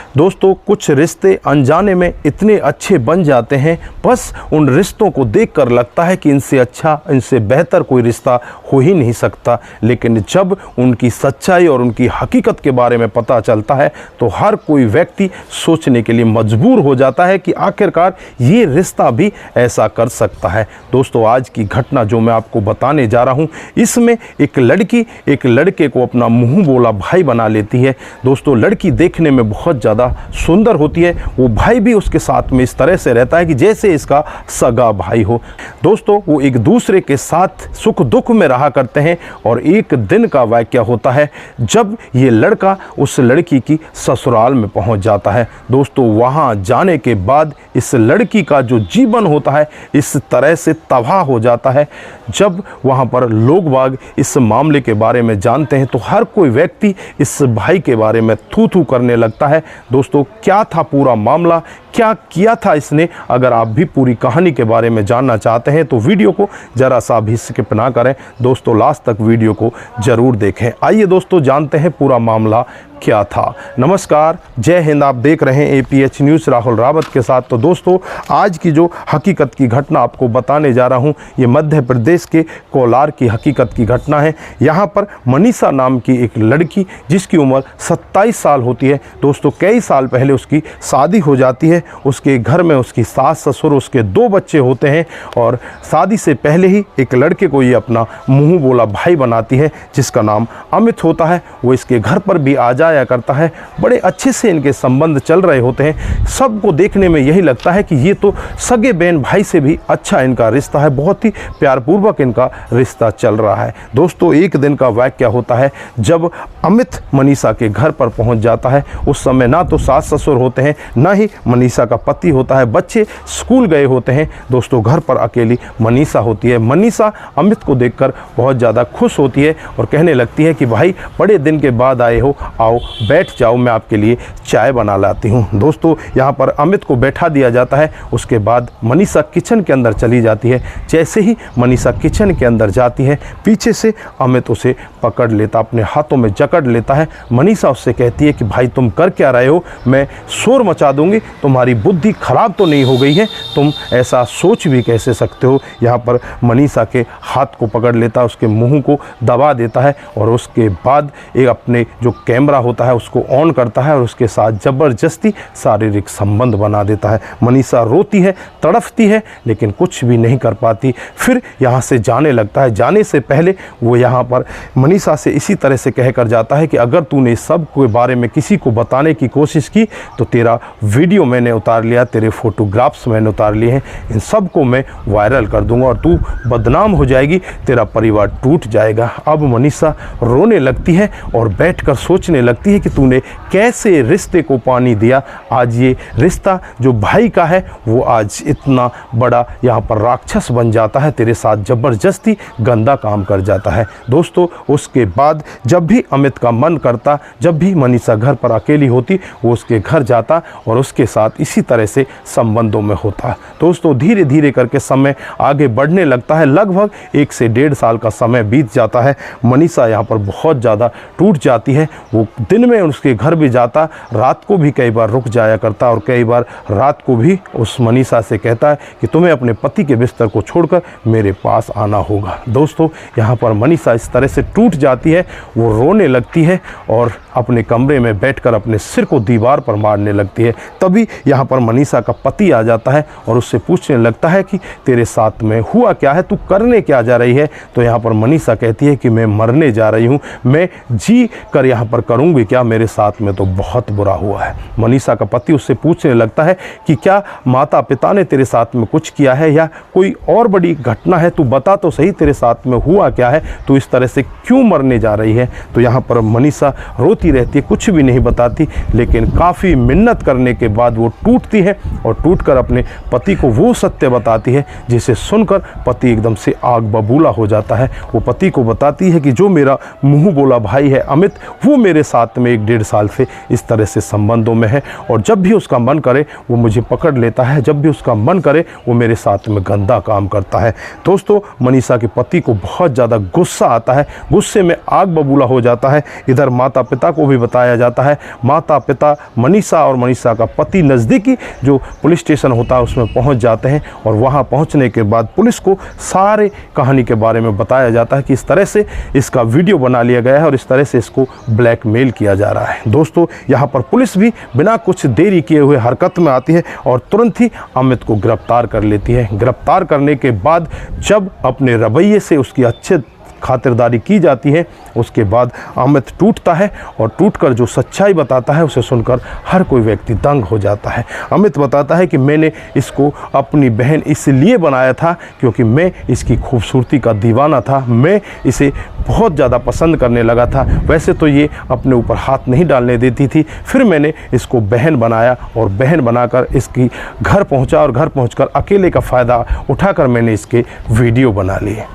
दोस्तों कुछ रिश्ते अनजाने में इतने अच्छे बन जाते हैं, बस उन रिश्तों को देखकर लगता है कि इनसे अच्छा, इनसे बेहतर कोई रिश्ता हो ही नहीं सकता। लेकिन जब उनकी सच्चाई और उनकी हकीकत के बारे में पता चलता है तो हर कोई व्यक्ति सोचने के लिए मजबूर हो जाता है कि आखिरकार ये रिश्ता भी ऐसा कर सकता है। दोस्तों आज की घटना जो मैं आपको बताने जा रहा हूँ, इसमें एक लड़की एक लड़के को अपना मुंह बोला भाई बना लेती है। दोस्तों लड़की देखने में बहुत ज़्यादा सुंदर होती है, वो भाई भी उसके साथ में इस तरह से रहता है कि जैसे इसका सगा भाई हो। दोस्तों वो एक दूसरे के साथ सुख दुख में रहा करते हैं और एक दिन का वाक़या होता है जब ये लड़का उस लड़की की ससुराल में पहुंच जाता है। दोस्तों वहां जाने के बाद इस लड़की का जो जीवन होता है इस तरह से तबाह हो जाता है। जब वहां पर लोग बाग इस मामले के बारे में जानते हैं तो हर कोई व्यक्ति इस भाई के बारे में थू थू करने लगता है। दोस्तों क्या था पूरा मामला, क्या किया था इसने, अगर आप भी पूरी कहानी के बारे में जानना चाहते हैं तो वीडियो को ज़रा सा भी स्किप ना करें। दोस्तों लास्ट तक वीडियो को ज़रूर देखें। आइए दोस्तों जानते हैं पूरा मामला क्या था। नमस्कार, जय हिंद। आप देख रहे हैं APH न्यूज़ राहुल रावत के साथ। तो दोस्तों आज की जो हकीकत की घटना आपको बताने जा रहा हूं, ये मध्य प्रदेश के कोलार की हकीकत की घटना है। यहाँ पर मनीषा नाम की एक लड़की जिसकी उम्र 27 साल होती है। दोस्तों कई साल पहले उसकी शादी हो जाती है। उसके घर में उसकी सास ससुर, उसके 2 बच्चे होते हैं और शादी से पहले ही एक लड़के को ये अपना मुँह बोला भाई बनाती है जिसका नाम अमित होता है। वो इसके घर पर भी आ जाया करता है, बड़े अच्छे से इनके संबंध चल रहे होते हैं। सबको देखने में यही लगता है कि ये तो सगे बहन भाई से भी अच्छा इनका रिश्ता है, बहुत ही प्यारपूर्वक इनका रिश्ता चल रहा है। दोस्तों एक दिन का वाक़या होता है जब अमित मनीषा के घर पर पहुंच जाता है। उस समय ना तो सास ससुर होते हैं, ना ही मनीषा का पति होता है, बच्चे स्कूल गए होते हैं। दोस्तों घर पर अकेली मनीषा होती है। मनीषा अमित को देखकर बहुत ज़्यादा खुश होती है और कहने लगती है कि भाई बड़े दिन के बाद आए हो, आओ बैठ जाओ, मैं आपके लिए चाय बना लाती हूँ। दोस्तों यहाँ पर अमित को बैठा दिया जाता है। उसके बाद मनीषा किचन के अंदर चली जाती है। जैसे ही मनीषा किचन के अंदर जाती है पीछे से अमित उसे पकड़ लेता, अपने हाथों में जकड़ लेता है। मनीषा उससे कहती है कि भाई तुम कर क्या रहे हो, मैं शोर मचा दूंगी, तुम्हारी बुद्धि खराब तो नहीं हो गई है, तुम ऐसा सोच भी कैसे सकते हो। यहाँ पर मनीषा के हाथ को पकड़ लेता है, उसके मुंह को दबा देता है और उसके बाद एक अपने जो कैमरा होता है उसको ऑन करता है और उसके साथ ज़बरदस्ती शारीरिक संबंध बना देता है। मनीषा रोती है, तड़फती है, लेकिन कुछ भी नहीं कर पाती। फिर यहाँ से जाने लगता है। जाने से पहले वो यहाँ पर मनीषा से इसी तरह से कहकर जाता है कि अगर तूने सब के बारे में किसी को बताने की कोशिश की तो तेरा वीडियो मैंने उतार लिया, तेरे फोटोग्राफ्स मैंने उतार लिए हैं, इन सब को मैं वायरल कर दूंगा और तू बदनाम हो जाएगी, तेरा परिवार टूट जाएगा। अब मनीषा रोने लगती है और बैठकर सोचने लगती है कि तूने कैसे रिश्ते को पानी दिया। आज ये रिश्ता जो भाई का है वो आज इतना बड़ा यहाँ पर राक्षस बन जाता है, तेरे साथ ज़बरदस्ती गंदा काम कर जाता है। दोस्तों उसके बाद जब भी अमित का मन करता, जब भी मनीषा घर पर अकेली होती, वो उसके घर जाता और उसके साथ इसी तरह से संबंधों में होता। दोस्तों धीरे धीरे करके समय आगे बढ़ने लगता है। लगभग 1 से 1.5 साल का समय बीत जाता है। मनीषा यहाँ पर बहुत ज़्यादा टूट जाती है। वो दिन में उसके घर भी जाता, रात को भी कई बार रुक जाया करता और कई बार रात को भी उस मनीषा से कहता है कि तुम्हें अपने पति के बिस्तर को छोड़कर मेरे पास आना होगा। दोस्तों यहाँ पर मनीषा इस तरह से टूट जाती है, वो रोने लगती है और अपने कमरे में बैठकर अपने सिर को दीवार पर मारने लगती है। तभी यहाँ पर मनीषा का पति आ जाता है और उससे पूछने लगता है कि तेरे साथ में हुआ क्या है, तू करने क्या जा रही है। तो यहाँ पर मनीषा कहती है कि मैं मरने जा रही हूँ, मैं जी कर यहाँ पर करूँगी क्या, मेरे साथ में तो बहुत बुरा हुआ है। मनीषा का पति उससे पूछने लगता है कि क्या माता पिता ने तेरे साथ में कुछ किया है या कोई और बड़ी घटना है, तू बता तो सही तेरे साथ में हुआ क्या है, तू इस तरह से क्यों मरने जा रही है। तो यहाँ पर मनीषा रोती रहती है, कुछ भी नहीं बताती, लेकिन काफ़ी मिन्नत करने के बाद वो टूटती है और टूटकर अपने पति को वो सत्य बताती है जिसे सुनकर पति एकदम से आग बबूला हो जाता है। वो पति को बताती है कि जो मेरा मुंह बोला भाई है अमित, वो मेरे साथ में 1-1.5 साल से इस तरह से संबंधों में है और जब भी उसका मन करे वो मुझे पकड़ लेता है, जब भी उसका मन करे वो मेरे साथ में गंदा काम करता है। दोस्तों मनीषा के पति को बहुत ज़्यादा गुस्सा आता है, गुस्से में आग बबूला हो जाता है। इधर माता पिता माता को भी बताया जाता है। माता पिता मनीषा और मनीषा का पति नज़दीकी जो पुलिस स्टेशन होता है उसमें पहुंच जाते हैं और वहां पहुंचने के बाद पुलिस को सारे कहानी के बारे में बताया जाता है कि इस तरह से इसका वीडियो बना लिया गया है और इस तरह से इसको ब्लैकमेल किया जा रहा है। दोस्तों, यहाँ पर पुलिस भी बिना कुछ देरी किए हुए हरकत में आती है और तुरंत ही अमित को गिरफ्तार कर लेती है। गिरफ्तार करने के बाद जब अपने रवैये से उसकी अच्छे खातिरदारी की जाती है, उसके बाद अमित टूटता है और टूटकर जो सच्चाई बताता है उसे सुनकर हर कोई व्यक्ति दंग हो जाता है। अमित बताता है कि मैंने इसको अपनी बहन इसलिए बनाया था क्योंकि मैं इसकी खूबसूरती का दीवाना था, मैं इसे बहुत ज़्यादा पसंद करने लगा था। वैसे तो ये अपने ऊपर हाथ नहीं डालने देती थी, फिर मैंने इसको बहन बनाया और बहन बनाकर इसकी घर पहुंचा और घर पहुंचकर अकेले का फ़ायदा उठाकर मैंने इसके वीडियो बना लिए।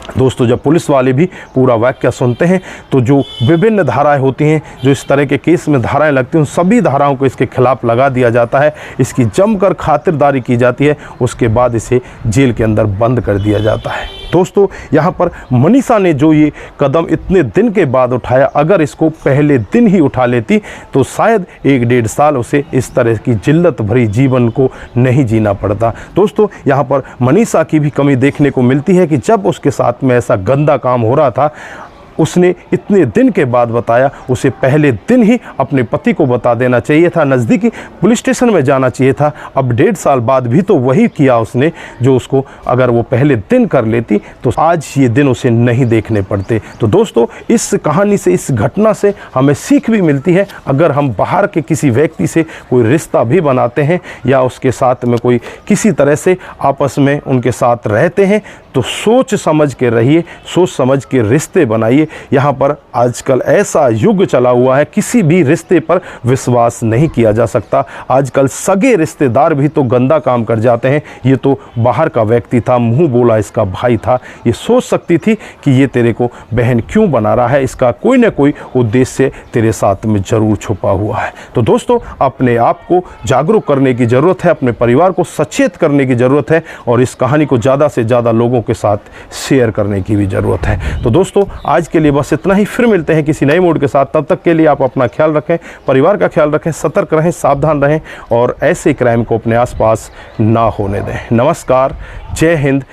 दोस्तों, जब पुलिस वाले भी पूरा वाक्य सुनते हैं तो जो विभिन्न धाराएं होती हैं, जो इस तरह के केस में धाराएं लगती हैं, उन सभी धाराओं को इसके खिलाफ लगा दिया जाता है। इसकी जमकर खातिरदारी की जाती है, उसके बाद इसे जेल के अंदर बंद कर दिया जाता है। दोस्तों, यहाँ पर मनीषा ने जो ये कदम इतने दिन के बाद उठाया, अगर इसको पहले दिन ही उठा लेती तो शायद 1-1.5 साल उसे इस तरह की जिल्लत भरी जीवन को नहीं जीना पड़ता। दोस्तों, यहाँ पर मनीषा की भी कमी देखने को मिलती है कि जब उसके साथ में ऐसा गंदा काम हो रहा था, उसने इतने दिन के बाद बताया। उसे पहले दिन ही अपने पति को बता देना चाहिए था, नज़दीकी पुलिस स्टेशन में जाना चाहिए था। अब 1.5 साल बाद भी तो वही किया उसने जो उसको अगर वो पहले दिन कर लेती तो आज ये दिन उसे नहीं देखने पड़ते। तो दोस्तों, इस कहानी से, इस घटना से हमें सीख भी मिलती है। अगर हम बाहर के किसी व्यक्ति से कोई रिश्ता भी बनाते हैं या उसके साथ में कोई किसी तरह से आपस में उनके साथ रहते हैं तो सोच समझ के रहिए, सोच समझ के रिश्ते बनाइए। यहाँ पर आजकल ऐसा युग चला हुआ है, किसी भी रिश्ते पर विश्वास नहीं किया जा सकता। आजकल सगे रिश्तेदार भी तो गंदा काम कर जाते हैं। ये तो बाहर का व्यक्ति था, मुंह बोला इसका भाई था, ये सोच सकती थी कि ये तेरे को बहन क्यों बना रहा है, इसका कोई ना कोई उद्देश्य तेरे साथ में जरूर छुपा हुआ है। तो दोस्तों, अपने आप को जागरूक करने की ज़रूरत है, अपने परिवार को सचेत करने की ज़रूरत है और इस कहानी को ज़्यादा से ज़्यादा लोगों के साथ शेयर करने की भी ज़रूरत है। तो दोस्तों, आज के लिए बस इतना ही। फिर मिलते हैं किसी नए मूड के साथ। तब तक के लिए आप अपना ख्याल रखें, परिवार का ख्याल रखें, सतर्क रहें, सावधान रहें और ऐसे क्राइम को अपने आसपास ना होने दें। नमस्कार, जय हिंद,